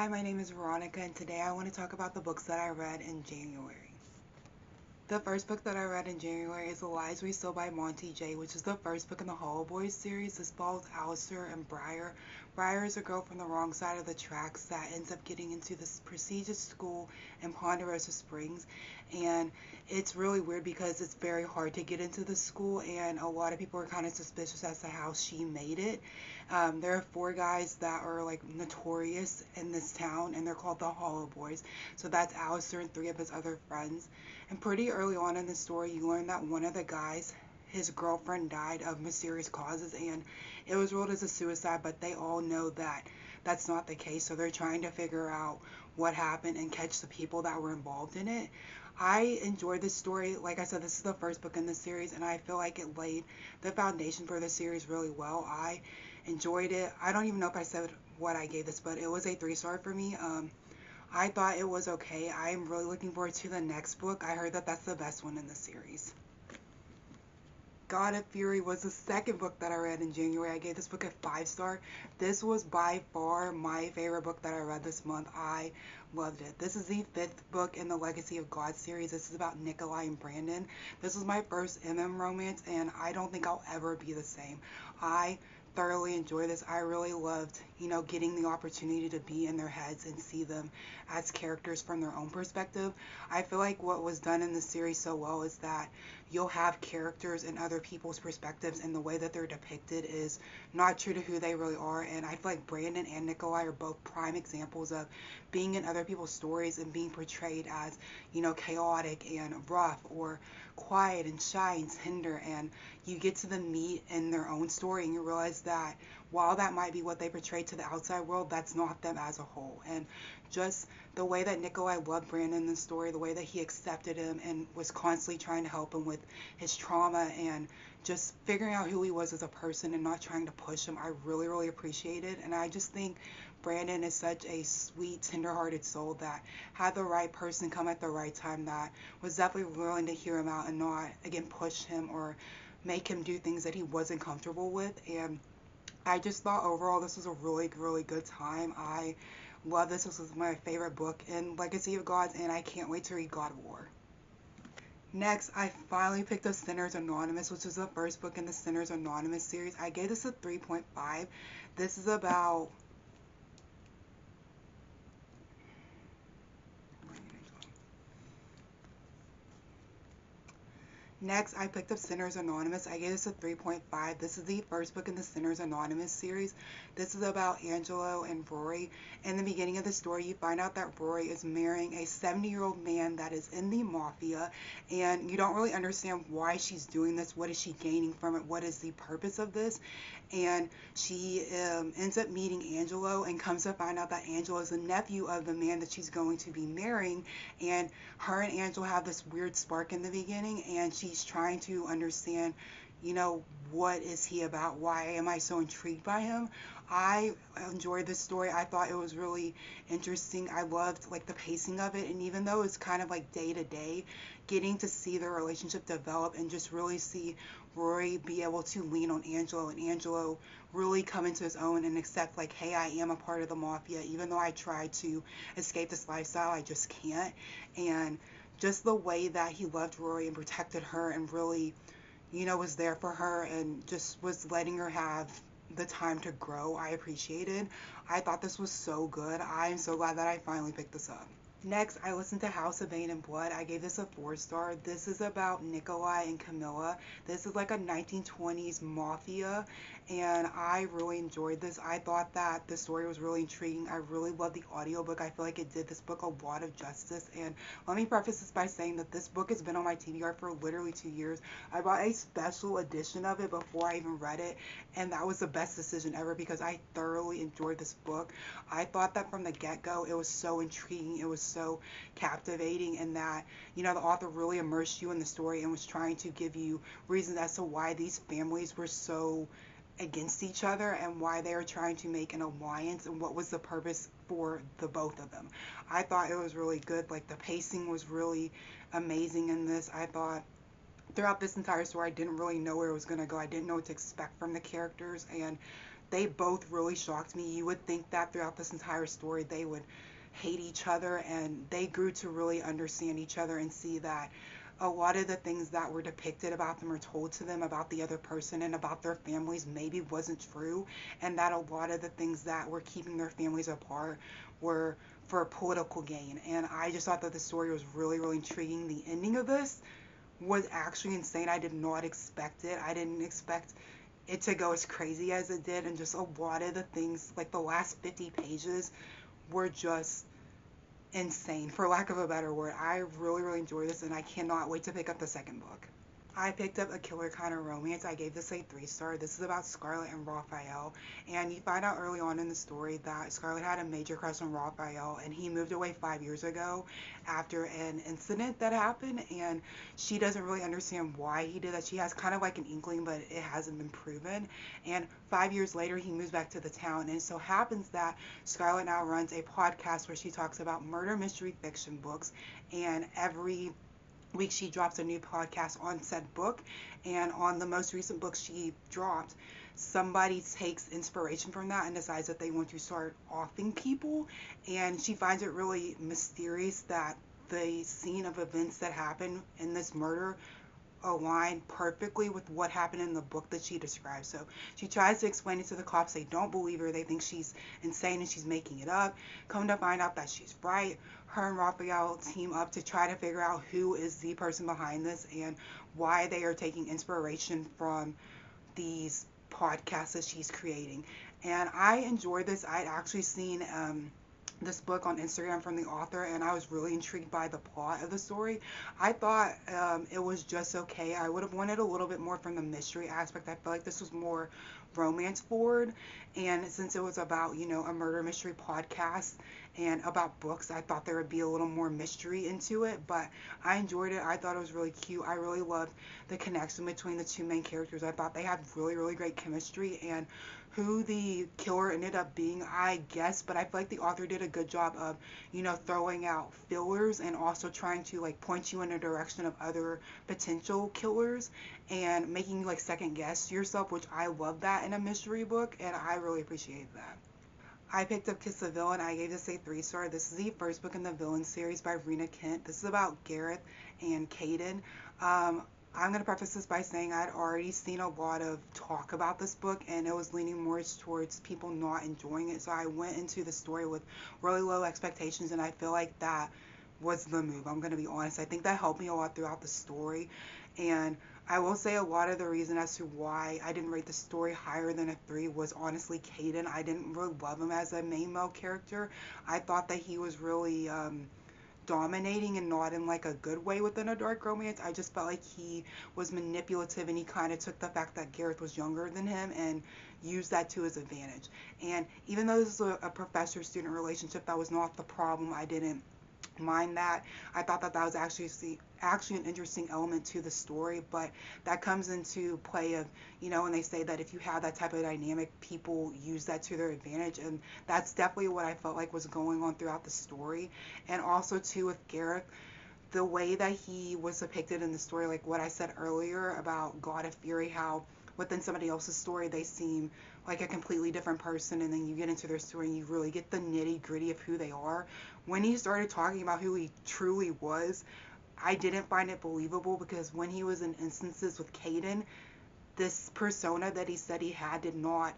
Hi, my name is Veronica, and today I want to talk about the books that I read in January. The first book that I read in January is The Lies We Steal by Monty J, which is the first book in the Hollow Boys series. This follows Alistair and Briar. Briar is a girl from the wrong side of the tracks that ends up getting into this prestigious school in Ponderosa Springs, and it's really weird because it's very hard to get into the school, and a lot of people are kind of suspicious as to how she made it. There are four guys that are like notorious in this town, and they're called the Hollow Boys. So that's Alistair and three of his other friends. And pretty early on in the story, you learn that one of the guys, his girlfriend, died of mysterious causes, and it was ruled as a suicide, but they all know that that's not the case, so they're trying to figure out what happened and catch the people that were involved in it. I enjoyed this story. Like I said, this is the first book in the series, and I feel like it laid the foundation for the series really well. I enjoyed it. I don't even know if I said what I gave this, but it was a 3-star for me. I thought it was okay. I'm really looking forward to the next book. I heard that that's the best one in the series. God of Fury was the second book that I read in January. I gave this book a 5-star. This was by far my favorite book that I read this month. I loved it. This is the fifth book in the Legacy of God series. This is about Nikolai and Brandon. This was my first romance, and I don't think I'll ever be the same. I thoroughly enjoy this. I really loved, getting the opportunity to be in their heads and see them as characters from their own perspective. I feel like what was done in the series so well is that you'll have characters in other people's perspectives, and the way that they're depicted is not true to who they really are. And I feel like Brandon and Nikolai are both prime examples of being in other people's stories and being portrayed as, chaotic and rough, or quiet and shy and tender, and you get to them meet in their own story, and you realize that while that might be what they portray to the outside world, that's not them as a whole. And just the way that Nikolai loved Brandon in the story, the way that he accepted him and was constantly trying to help him with his trauma and just figuring out who he was as a person and not trying to push him, I really, really appreciated. And I just think Brandon is such a sweet, tender-hearted soul that had the right person come at the right time, that was definitely willing to hear him out and not, again, push him or make him do things that he wasn't comfortable with. And I just thought overall this was a really, really good time. I love this. This was my favorite book in Legacy of Gods, and I can't wait to read God of War. Next, I finally picked up Sinners Anonymous, which is the first book in the Sinners Anonymous series. I gave this a 3.5. This is about Next, I picked up Sinners Anonymous. I gave this a 3.5. This is the first book in the Sinners Anonymous series. This is about Angelo and Rory. In the beginning of the story, you find out that Rory is marrying a 70-year-old man that is in the mafia, and you don't really understand why she's doing this. What is she gaining from it? What is the purpose of this? And she ends up meeting Angelo and comes to find out that Angelo is the nephew of the man that she's going to be marrying. And her and Angelo have this weird spark in the beginning, and she's trying to understand, what is he about? Why am I so intrigued by him? I enjoyed this story. I thought it was really interesting. I loved like the pacing of it, and even though it's kind of like day to day, getting to see their relationship develop and just really see Rory be able to lean on Angelo, and Angelo really come into his own and accept, like, hey, I am a part of the mafia. Even though I try to escape this lifestyle, I just can't. And just the way that he loved Rory and protected her and really, was there for her and just was letting her have the time to grow, I appreciated. I thought this was so good. I'm so glad that I finally picked this up. Next, I listened to House of Bane and Blood. I gave this a 4-star. This is about Nikolai and Camilla. This is like a 1920s mafia, and I really enjoyed this. I thought that the story was really intriguing. I really loved the audiobook. I feel like it did this book a lot of justice. And let me preface this by saying that this book has been on my TBR for literally 2 years. I bought a special edition of it before I even read it, and that was the best decision ever because I thoroughly enjoyed this book. I thought that from the get-go it was so intriguing. It was so captivating, and that, the author really immersed you in the story and was trying to give you reasons as to why these families were so against each other and why they were trying to make an alliance and what was the purpose for the both of them. I thought it was really good. Like, the pacing was really amazing in this. I thought throughout this entire story I didn't really know where it was going to go. I didn't know what to expect from the characters, and they both really shocked me. You would think that throughout this entire story they would hate each other, and they grew to really understand each other and see that a lot of the things that were depicted about them or told to them about the other person and about their families maybe wasn't true, and that a lot of the things that were keeping their families apart were for political gain. And I just thought that the story was really, really intriguing. The ending of this was actually insane. I did not expect it. I didn't expect it to go as crazy as it did, and just a lot of the things, like the last 50 pages, were just insane, for lack of a better word. I really, really enjoyed this, and I cannot wait to pick up the second book. I picked up A Killer Kind of Romance. I gave this a 3-star. This is about Scarlett and Raphael, and you find out early on in the story that Scarlett had a major crush on Raphael, and he moved away 5 years ago after an incident that happened, and she doesn't really understand why he did that. She has kind of like an inkling, but it hasn't been proven. And 5 years later, he moves back to the town, and it so happens that Scarlett now runs a podcast where she talks about murder mystery fiction books, and every week she drops a new podcast on said book. And on the most recent book she dropped, somebody takes inspiration from that and decides that they want to start offing people, and she finds it really mysterious that the scene of events that happen in this murder align perfectly with what happened in the book that she describes. So she tries to explain it to the cops. They don't believe her. They think she's insane and she's making it up. Come to find out that she's right. Her and Raphael team up to try to figure out who is the person behind this and why they are taking inspiration from these podcasts that she's creating. And I enjoyed this. I'd actually seen this book on Instagram from the author, and I was really intrigued by the plot of the story. I thought it was just okay. I would have wanted a little bit more from the mystery aspect. I feel like this was more romance forward, and since it was about, you know, a murder mystery podcast and about books, I thought there would be a little more mystery into it. But I enjoyed it. I thought it was really cute. I really loved the connection between the two main characters. I thought they had really, really great chemistry, and who the killer ended up being, I guess, but I feel like the author did a good job of, you know, throwing out fillers and also trying to like point you in a direction of other potential killers and making you like second guess yourself, which I love that in a mystery book, and I really appreciate that. I picked up Kiss the Villain. I gave this a 3-star. This is the first book in the Villain series by Rena Kent. This is about Gareth and Caden. I'm going to preface this by saying I'd already seen a lot of talk about this book, and it was leaning more towards people not enjoying it. So I went into the story with really low expectations, and I feel like that was the move. I'm going to be honest. I think that helped me a lot throughout the story. And I will say a lot of the reason as to why I didn't rate the story higher than a 3 was honestly Caden. I didn't really love him as a main male character. I thought that he was really dominating, and not in like a good way within a dark romance. I just felt like he was manipulative, and he kind of took the fact that Gareth was younger than him and used that to his advantage. And even though this is a professor-student relationship, that was not the problem. I didn't mind that. I thought that that was actually an interesting element to the story, but that comes into play of, you know, when they say that if you have that type of dynamic, people use that to their advantage, and that's definitely what I felt like was going on throughout the story. And also too with Gareth, the way that he was depicted in the story, like what I said earlier about God of Fury, how within somebody else's story they seem like a completely different person, and then you get into their story and you really get the nitty gritty of who they are. When he started talking about who he truly was, I didn't find it believable, because when he was in instances with Caden, this persona that he said he had did not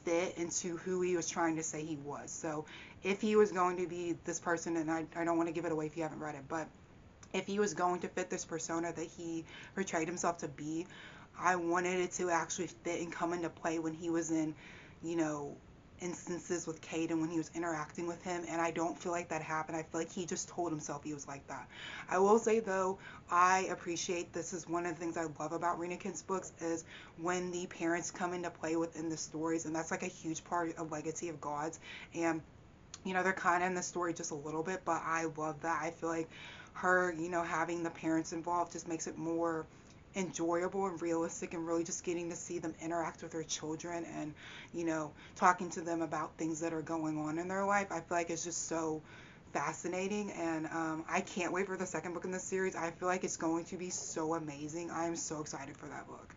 fit into who he was trying to say he was. So if he was going to be this person, and I don't want to give it away if you haven't read it, but if he was going to fit this persona that he portrayed himself to be, I wanted it to actually fit and come into play when he was in, you know, instances with Caden, when he was interacting with him, and I don't feel like that happened. I feel like he just told himself he was like that. I will say though, I appreciate, this is one of the things I love about Rena Kent's books, is when the parents come into play within the stories, and that's like a huge part of Legacy of Gods. And you know, they're kind of in the story just a little bit, but I love that. I feel like her, you know, having the parents involved just makes it more enjoyable and realistic, and really just getting to see them interact with their children and, you know, talking to them about things that are going on in their life. I feel like it's just so fascinating, and I can't wait for the second book in this series. I feel like it's going to be so amazing. I am so excited for that book.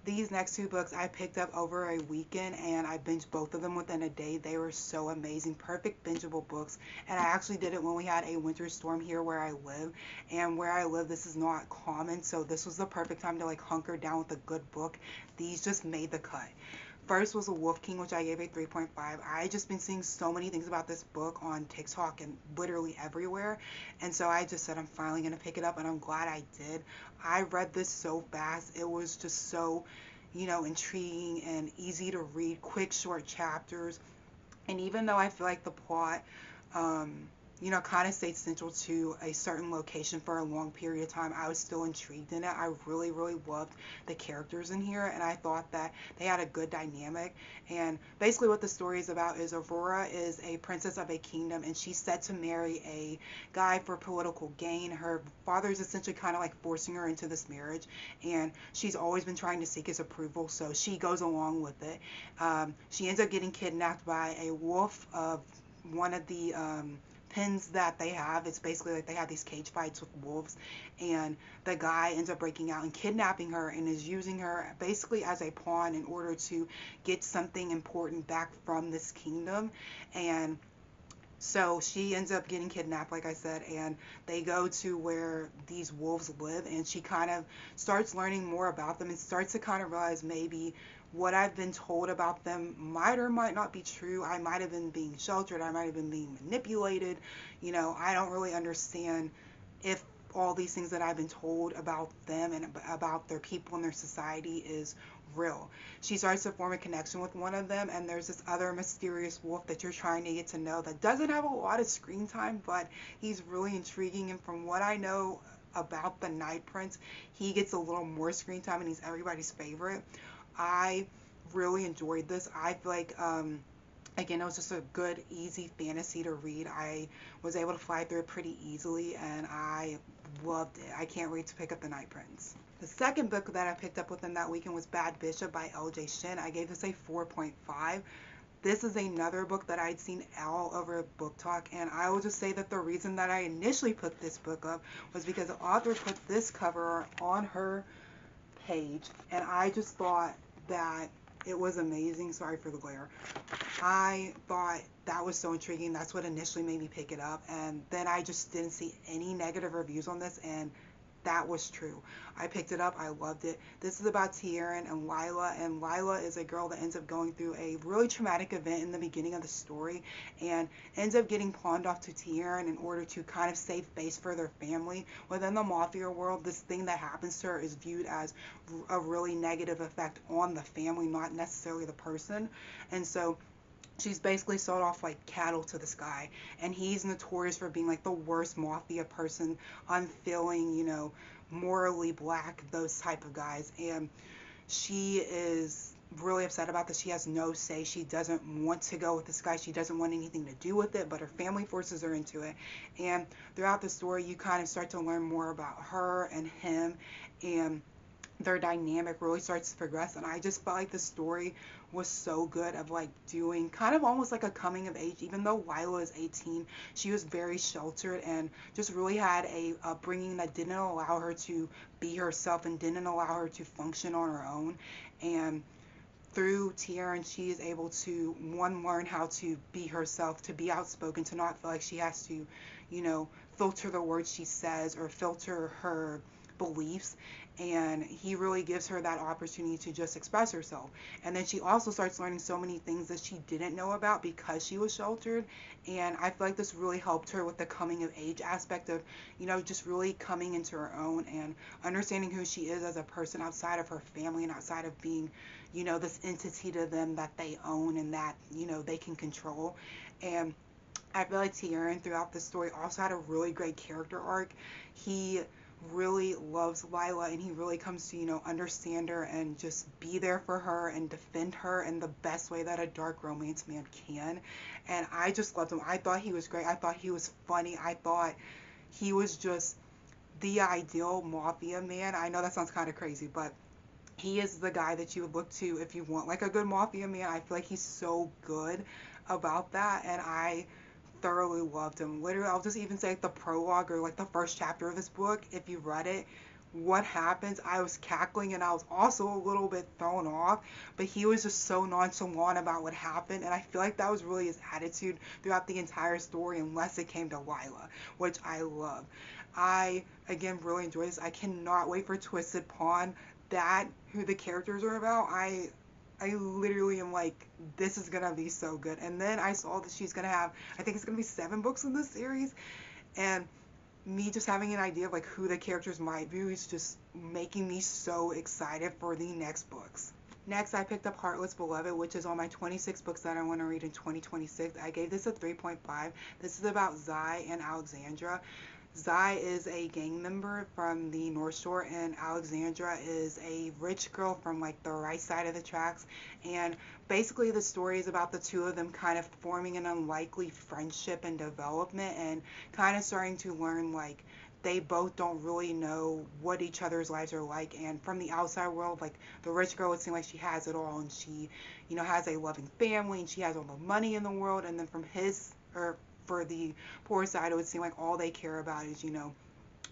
These next two books I picked up over a weekend and I binged both of them within a day. They were so amazing, perfect bingeable books. And I actually did it when we had a winter storm here where I live. And where I live, this is not common, so this was the perfect time to like hunker down with a good book. These just made the cut. First was a Wolf King, which I gave a 3.5. I just been seeing so many things about this book on TikTok and literally everywhere. And so I just said I'm finally going to pick it up, and I'm glad I did. I read this so fast. It was just so, intriguing and easy to read, quick, short chapters. And even though I feel like the plot, um, kind of stayed central to a certain location for a long period of time, I was still intrigued in it. I really, really loved the characters in here, and I thought that they had a good dynamic. And basically, what the story is about is Aurora is a princess of a kingdom, and she's set to marry a guy for political gain. Her father is essentially kind of like forcing her into this marriage, and she's always been trying to seek his approval, so she goes along with it. She ends up getting kidnapped by a wolf of one of the pens that they have. It's basically like they have these cage fights with wolves, and the guy ends up breaking out and kidnapping her and is using her basically as a pawn in order to get something important back from this kingdom. And so she ends up getting kidnapped, like I said, and they go to where these wolves live, and she kind of starts learning more about them and starts to kind of realize maybe what I've been told about them might or might not be true. I might have been being sheltered, I might have been being manipulated. I don't really understand if all these things that I've been told about them and about their people and their society is real. She starts to form a connection with one of them, and there's this other mysterious wolf that you're trying to get to know that doesn't have a lot of screen time, but he's really intriguing. And from what I know about the Night Prince, he gets a little more screen time and he's everybody's favorite. I really enjoyed this. I feel like again, it was just a good, easy fantasy to read. I was able to fly through it pretty easily, and I loved it. I can't wait to pick up The Night Prince. The second book that I picked up within that weekend was Bad Bishop by L.J. Shin. I gave this a 4.5. This is another book that I'd seen all over Book Talk, and I will just say that the reason that I initially put this book up was because the author put this cover on her page, and I just thought that it was amazing. Sorry for the glare. I thought that was so intriguing. That's what initially made me pick it up, and then I just didn't see any negative reviews on this, and that was true. I picked it up. I loved it. This is about Tierin and Lila, and Lila is a girl that ends up going through a really traumatic event in the beginning of the story and ends up getting pawned off to Tierin in order to kind of save face for their family. Within the Mafia world, this thing that happens to her is viewed as a really negative effect on the family, not necessarily the person. And so she's basically sold off like cattle to this guy, and he's notorious for being like the worst mafia person, unfeeling, morally black, those type of guys. And she is really upset about this. She has no say. She doesn't want to go with this guy. She doesn't want anything to do with it, but her family forces her into it. And throughout the story, you kind of start to learn more about her and him, and their dynamic really starts to progress. And I just felt like the story was so good of like doing kind of almost like a coming of age. Even though Lila is 18, she was very sheltered and just really had a upbringing that didn't allow her to be herself and didn't allow her to function on her own. And through Tierin, she is able to, one, learn how to be herself, to be outspoken, to not feel like she has to, filter the words she says or filter her beliefs. And he really gives her that opportunity to just express herself. And then she also starts learning so many things that she didn't know about because she was sheltered. And I feel like this really helped her with the coming of age aspect of, just really coming into her own and understanding who she is as a person outside of her family and outside of being, this entity to them that they own and that, they can control. And I feel like Tierin throughout the story also had a really great character arc. He really loves Lila, and he really comes to, understand her and just be there for her and defend her in the best way that a dark romance man can. And I just loved him. I thought he was great. I thought he was funny. I thought he was just the ideal mafia man. I know that sounds kind of crazy, but he is the guy that you would look to if you want like a good mafia man. I feel like he's so good about that, and I thoroughly loved him. Literally, I'll just even say like the prologue or like the first chapter of this book, if you read it, what happens, I was cackling and I was also a little bit thrown off, but he was just so nonchalant about what happened, and I feel like that was really his attitude throughout the entire story unless it came to Lila, which I love. I, again, really enjoy this. I cannot wait for Twisted Pawn. That, who the characters are about, I literally am like, this is gonna be so good. And then I saw that she's gonna have, I think it's gonna be 7 books in this series, and me just having an idea of like who the characters might be is just making me so excited for the next books. Next, I picked up Heartless Beloved, which is on my 26 books that I want to read in 2026. I gave this a 3.5. This is about Zai and Alexandra. Zai is a gang member from the North Shore, and Alexandra is a rich girl from like the right side of the tracks. And basically, the story is about the two of them kind of forming an unlikely friendship and development, and kind of starting to learn like they both don't really know what each other's lives are like. And from the outside world, like the rich girl would seem like she has it all, and she, has a loving family, and she has all the money in the world. And then from his, or for the poor side, it would seem like all they care about is,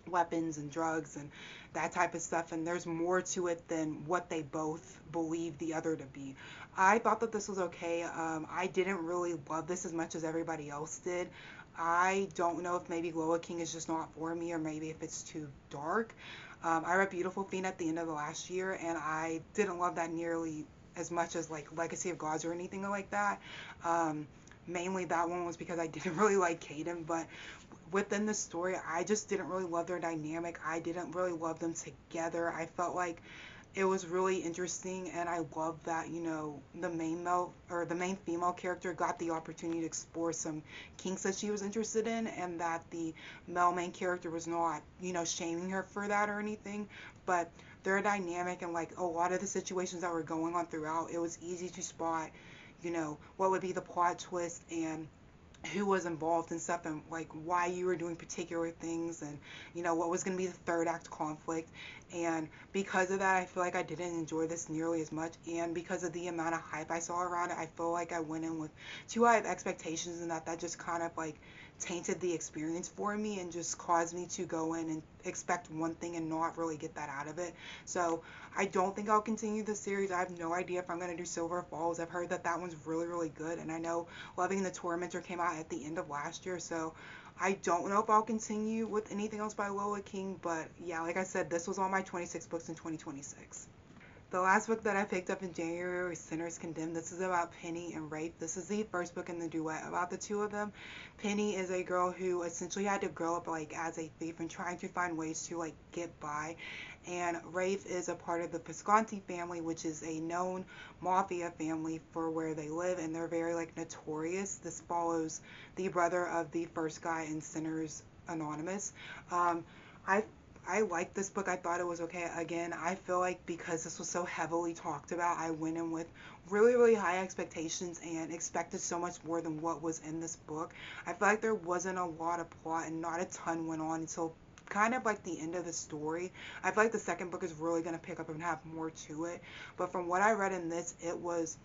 weapons and drugs and that type of stuff. And there's more to it than what they both believe the other to be. I thought that this was okay. I didn't really love this as much as everybody else did. I don't know if maybe Loa King is just not for me, or maybe if it's too dark. I read Beautiful Fiend at the end of the last year, and I didn't love that nearly as much as like Legacy of Gods or anything like that. Mainly that one was because I didn't really like Caden, but within the story, I just didn't really love their dynamic. I didn't really love them together. I felt like it was really interesting, and I love that, the main male, or the main female character, got the opportunity to explore some kinks that she was interested in, and that the male main character was not, shaming her for that or anything. But their dynamic, and like a lot of the situations that were going on throughout, it was easy to spot, what would be the plot twist, and who was involved and stuff, and like why you were doing particular things, and what was going to be the third act conflict. And because of that, I feel like I didn't enjoy this nearly as much, and because of the amount of hype I saw around it, I feel like I went in with too high of expectations, and that just kind of like tainted the experience for me and just caused me to go in and expect one thing and not really get that out of it. So I don't think I'll continue the series. I have no idea if I'm going to do Silver Falls. I've heard that that one's really, really good, and I know Loving the Tormentor came out at the end of last year, so I don't know if I'll continue with anything else by Loa King. But yeah, like I said, this was on my 26 books in 2026. The last book that I picked up in January was Sinners Condemned. This is about Penny and Rafe. This is the first book in the duet about the two of them. Penny is a girl who essentially had to grow up like as a thief and trying to find ways to like get by. And Rafe is a part of the Visconti family, which is a known mafia family for where they live, and they're very like notorious. This follows the brother of the first guy in Sinners Anonymous. I I liked this book. I thought it was okay. Again, I feel like because this was so heavily talked about, I went in with really, really high expectations and expected so much more than what was in this book. I feel like there wasn't a lot of plot and not a ton went on until kind of like the end of the story. I feel like the second book is really going to pick up and have more to it. But from what I read in this, it was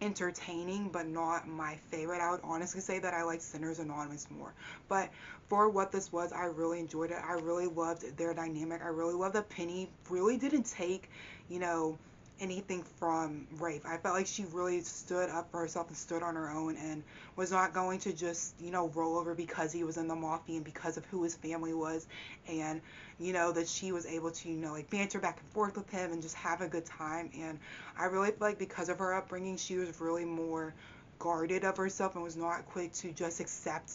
entertaining but not my favorite. I would honestly say that I like Sinners Anonymous more. But for what this was, I really enjoyed it. I really loved their dynamic. I really loved that Penny really didn't take, you know, anything from Rafe. I felt like she really stood up for herself and stood on her own and was not going to just, roll over because he was in the mafia and because of who his family was, and, that she was able to, like banter back and forth with him and just have a good time. And I really feel like because of her upbringing, she was really more guarded of herself and was not quick to just accept,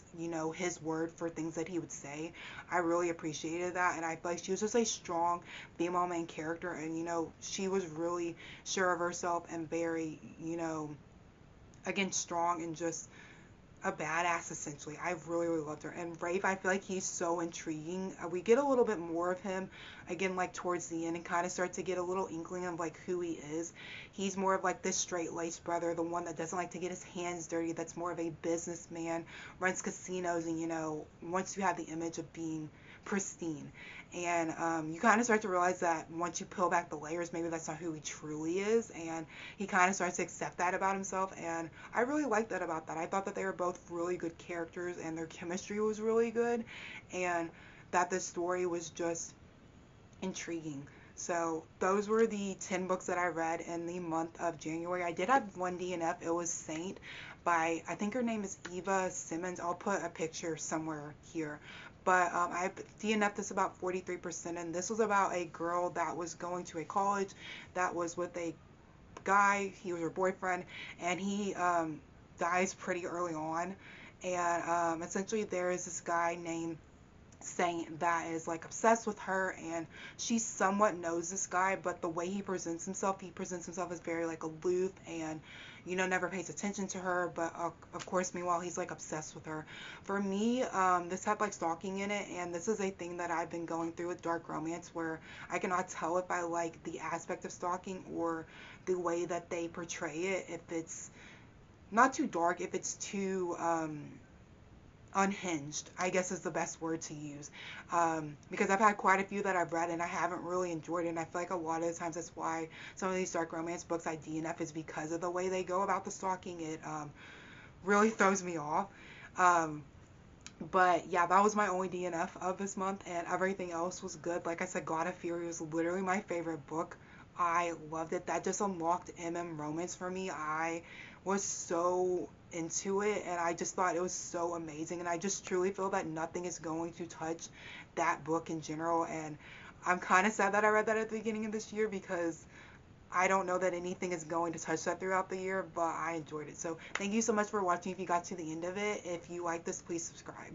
his word for things that he would say. I really appreciated that, and I feel like she was just a strong female main character, and, she was really sure of herself and very, again, strong and just a badass essentially. I really, really loved her. And Rafe, I feel like he's so intriguing. We get a little bit more of him again like towards the end and kind of start to get a little inkling of like who he is. He's more of like this straight-laced brother, the one that doesn't like to get his hands dirty, that's more of a businessman, runs casinos, and wants to have the image of being pristine. And you kind of start to realize that once you peel back the layers, maybe that's not who he truly is, and he kind of starts to accept that about himself. And I really liked that about that. I thought that they were both really good characters and their chemistry was really good, and that the story was just intriguing. So those were the 10 books that I read in the month of January. I did have one DNF. It was Saint by, I think her name is Eva Simmons. I'll put a picture somewhere here. But I DNF'd this about 43%, and this was about a girl that was going to a college that was with a guy. He was her boyfriend, and he dies pretty early on. And essentially, there is this guy named Saint that is like obsessed with her, and she somewhat knows this guy, but the way he presents himself as very like aloof and never pays attention to her, but of course meanwhile he's like obsessed with her. For me, this had like stalking in it, and this is a thing that I've been going through with dark romance, where I cannot tell if I like the aspect of stalking or the way that they portray it, if it's not too dark, if it's too unhinged, I guess is the best word to use, because I've had quite a few that I've read and I haven't really enjoyed it, and I feel like a lot of the times that's why some of these dark romance books I DNF, is because of the way they go about the stalking. It really throws me off. um, but yeah, that was my only DNF of this month, and everything else was good. Like I said, God of Fury was literally my favorite book. I loved it. That just unlocked romance for me. I was so into it, and I just thought it was so amazing. And I just truly feel that nothing is going to touch that book in general. And I'm kind of sad that I read that at the beginning of this year, because I don't know that anything is going to touch that throughout the year, but I enjoyed it. So thank you so much for watching. If you got to the end of it, if you like this, please subscribe.